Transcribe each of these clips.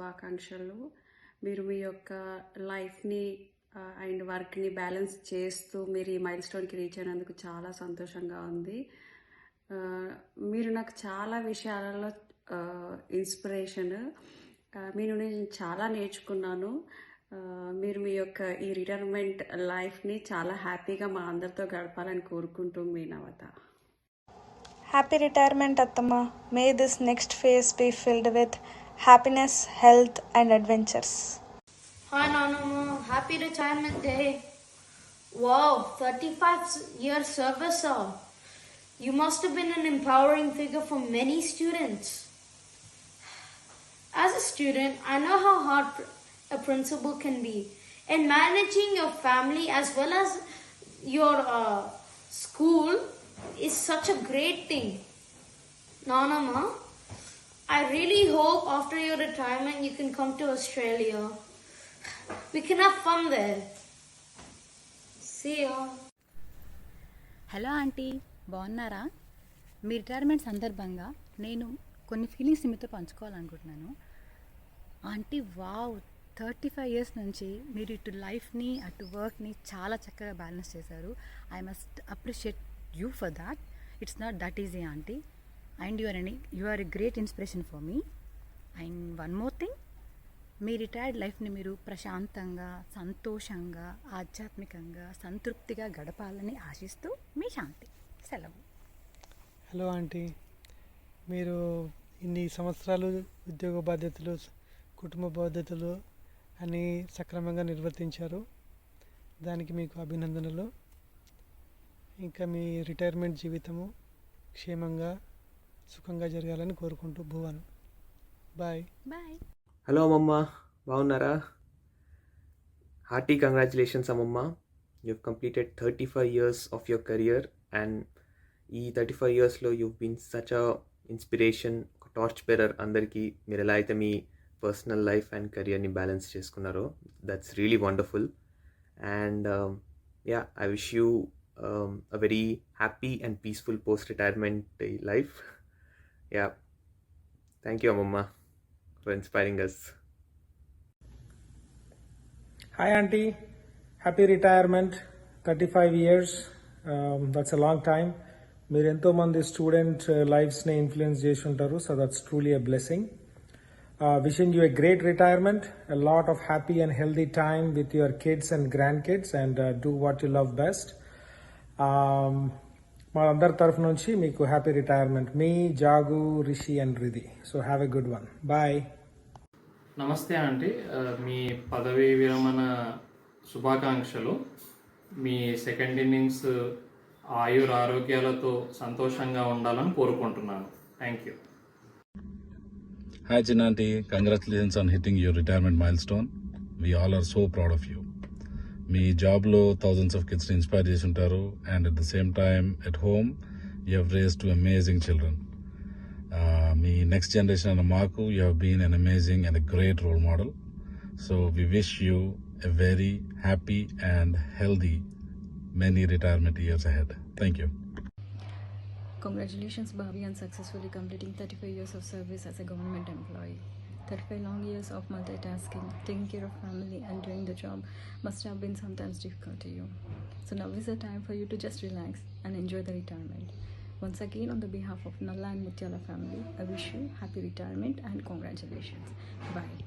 శుభాకాంక్షలు. మీరు మీ యొక్క లైఫ్ని అండ్ వర్క్ని బ్యాలెన్స్ చేస్తూ మీరు ఈ మైల్ స్టోన్కి రీచ్ అయినందుకు చాలా సంతోషంగా ఉంది. మీరు నాకు చాలా విషయాలలో ఇన్స్పిరేషన్. మీ నుండి నేను చాలా నేర్చుకున్నాను. మీరు మీ యొక్క ఈ రిటైర్మెంట్ లైఫ్ని చాలా హ్యాపీగా మా అందరితో గడపాలని కోరుకుంటూ మీ నవత. Happy retirement, Attama. May this next phase be filled with happiness, health, and adventures. Hi, Nanama. Happy retirement day. Wow, 35 years service, sir. You must have been an empowering figure for many students. As a student, I know how hard a principal can be. And managing your family as well as your school is such a great thing. Nanama, I really hope after your retirement you can come to Australia. We can have fun there. See ya. Hello aunty, బాగున్నారా? మీ retirement సందర్భంగా నేను కొన్ని feelings మీతో పంచుకోవాలనుకుంటున్నాను. Aunty, wow, 35 years నుంచి మీరు ఇటు లైఫ్ని అటు వర్క్ని చాలా చక్కగా బ్యాలెన్స్ చేశారు. I must appreciate you for that. It's not that easy aunty. And you are a great inspiration for me. And one more thing, మీ రిటైర్డ్ లైఫ్ని మీరు ప్రశాంతంగా, సంతోషంగా, ఆధ్యాత్మికంగా, సంతృప్తిగా గడపాలని ఆశిస్తూ మీ శాంతి. సెలవు. హలో ఆంటీ, మీరు ఇన్ని సంవత్సరాలు ఉద్యోగ బాధ్యతలు, కుటుంబ బాధ్యతలు అన్నీ సక్రమంగా నిర్వర్తించారు. దానికి మీకు అభినందనలు. ఇంకా మీ రిటైర్మెంట్ జీవితము క్షేమంగా, సుఖంగా జరగాలని కోరుకుంటూ భువన్. బాయ్. బాయ్. హలో అమ్మమ్మ, బాగున్నారా? హార్టీ కంగ్రాచులేషన్స్ అమ్మమ్మ. You have completed 35 years of your career. And ఈ 35 yearsలో you been such a inspiration, ఒక టార్చ్ బేరర్ అందరికీ. మీరు ఎలా అయితే మీ పర్సనల్ లైఫ్ అండ్ కెరియర్ని బ్యాలెన్స్ చేసుకున్నారో, that's really wonderful. And yeah, I wish you a very happy and peaceful post-retirement life. Yeah. Thank you, Amma, for inspiring us. Hi, Auntie. Happy retirement. 35 years. That's a long time. మీరు ఎంతో మంది student లైఫ్స్ని influence చేసి ఉంటారు. So that's truly a blessing. Wishing you a great retirement, a lot of happy and healthy time with your kids and grandkids, and do what you love best. మా అందరి తరఫు నుంచి మీకు హ్యాపీ రిటైర్మెంట్. మీ Jagu, Rishi and Ridhi. So have a good one. Bye. నమస్తే aunty, మీ పదవీ విరమణ శుభాకాంక్షలు. మీ సెకండ్ ఇన్నింగ్స్ ఆయుర ఆరోగ్యాలతో సంతోషంగా ఉండాలని కోరుకుంటున్నాను. Thank you. Hi Chinanti, congratulations on hitting your retirement milestone. We all are so proud of you. మీ జాబ్లో thousands of kids ఇన్స్పైర్ చేసి ఉంటారు, and at the same time at home you have raised two amazing children. మీ next generation అన్న మాకు you have been an amazing and a great role model. So we wish you a very happy and healthy many retirement years ahead. Thank you. Congratulations, Bobby, on successfully completing 35 years of service as a government employee. 35 long years of multitasking, taking care of family and doing the job must have been sometimes difficult to you. So now is the time for you to just relax and enjoy the retirement. Once again, on the behalf of Nalla and Mutyala family, I wish you happy retirement and congratulations. Bye.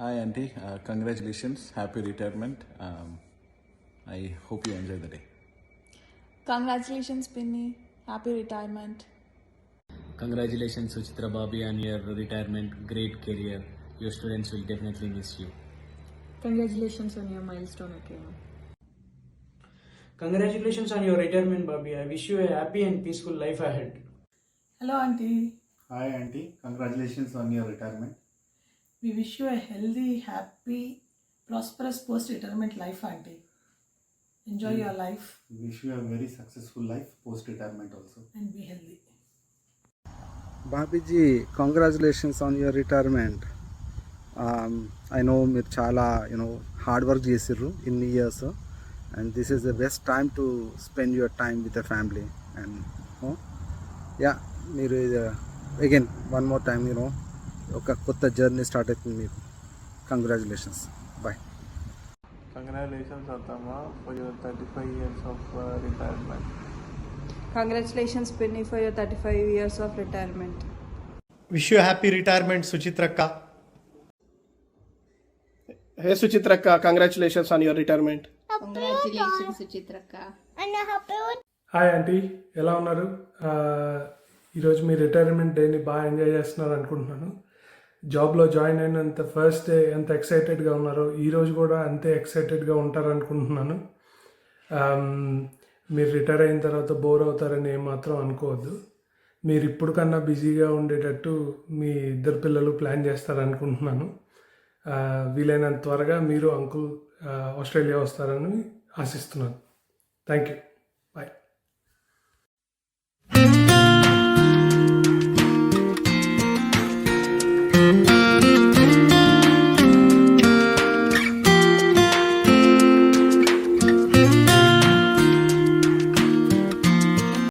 Hi auntie, congratulations, happy retirement. I hope you enjoy the day. Congratulations, Pinny. Happy retirement. Congratulations, Suchitra Bobby, on your retirement. Great career. Your students will definitely miss you. Congratulations on your milestone, okay? Congratulations on your retirement, Bobby. I wish you a happy and peaceful life ahead. Hello, Auntie. Hi, Auntie. Congratulations on your retirement. We wish you a healthy, happy, prosperous post-retirement life, Auntie. Enjoy your life. Wish you a very successful life post-retirement also. And be healthy. Babiji, congratulations on your retirement. I know మీరు చాలా hard work చేసిర్రు ఇన్ని years, and this is the best time to spend your time with the family. And yeah, మీరు again one more time ఒక కొత్త journey start అవుతుంది మీకు. Congratulations. బాయ్. Congratulations, Atama, for your 35 years of retirement. Congratulations, Penny, for your 35 years of retirement. Wish you a happy retirement, Suchitrakka. Hey Suchitrakka, congratulations on your retirement. Congratulations, Suchitrakka. Hi aunty, ఎలా ఉన్నారు? ఈరోజు మీ retirement డేని బాగా enjoy చేస్తున్నారు అనుకుంటున్నాను. జాబ్లో join అయినంత first day ఎంత ఎక్సైటెడ్గా ఉన్నారో ఈరోజు కూడా అంతే ఎక్సైటెడ్గా ఉంటారు అనుకుంటున్నాను. మీరు రిటైర్ అయిన తర్వాత బోర్ అవుతారని ఏమాత్రం అనుకోవద్దు. మీరు ఇప్పుడు కన్నా బిజీగా ఉండేటట్టు మీ ఇద్దరు పిల్లలు ప్లాన్ చేస్తారనుకుంటున్నాను. వీలైనంత త్వరగా మీరు అంకుల్ ఆస్ట్రేలియా వస్తారని ఆశిస్తున్నాను. Thank you.